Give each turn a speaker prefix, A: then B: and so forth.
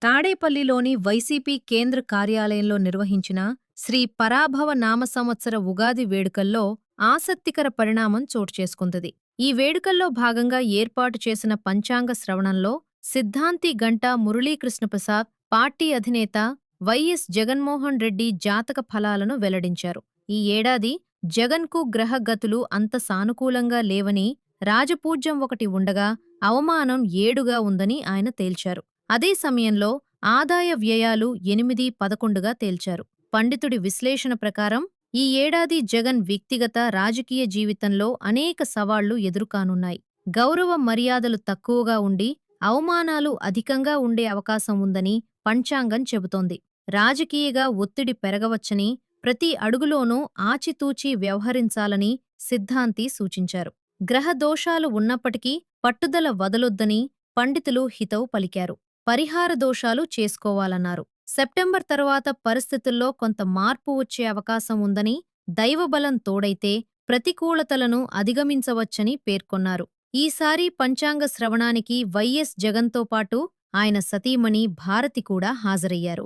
A: తాడేపల్లిలోని వైసీపీ కేంద్ర కార్యాలయంలో నిర్వహించిన శ్రీ పరాభవ నామ సంవత్సర ఉగాది వేడుకల్లో ఆసక్తికర పరిణామం చోటుచేసుకుంది. ఈ వేడుకల్లో భాగంగా ఏర్పాటు చేసిన పంచాంగ శ్రవణంలో సిద్ధాంతి గంటా మురళీకృష్ణప్రసాద్, పార్టీ అధినేత వైఎస్ జగన్మోహన్ రెడ్డి జాతక ఫలాలను వెల్లడించారు. ఈ ఏడాది జగన్కు గ్రహ గతులు అంత సానుకూలంగా లేవని, రాజపూజ్యం ఒకటి ఉండగా అవమానం 7గా ఉందని ఆయన తేల్చారు. అదే సమయంలో ఆదాయ వ్యయాలు 8, 11గా తేల్చారు. పండితుడి విశ్లేషణ ప్రకారం ఈ ఏడాది జగన్ వ్యక్తిగత, రాజకీయ జీవితంలో అనేక సవాళ్లు ఎదురుకానున్నాయి. గౌరవ మర్యాదలు తక్కువగా ఉండి, అవమానాలు అధికంగా ఉండే అవకాశం ఉందని పంచాంగం చెబుతోంది. రాజకీయగా ఒత్తిడి పెరగవచ్చని, ప్రతి అడుగులోనూ ఆచితూచి వ్యవహరించాలని సిద్ధాంతి సూచించారు. గ్రహ దోషాలు ఉన్నప్పటికీ పట్టుదల వదలొద్దని పండితులు హితవు పలికారు. పరిహార దోషాలు చేసుకోవాలన్నారు. సెప్టెంబర్ తరువాత పరిస్థితుల్లో కొంత మార్పు వచ్చే అవకాశం ఉందని, దైవబలం తోడైతే ప్రతికూలతలను అధిగమించవచ్చని పేర్కొన్నారు. ఈసారి పంచాంగ శ్రవణానికి వైఎస్ జగన్తో పాటు ఆయన సతీమణి భారతి కూడా హాజరయ్యారు.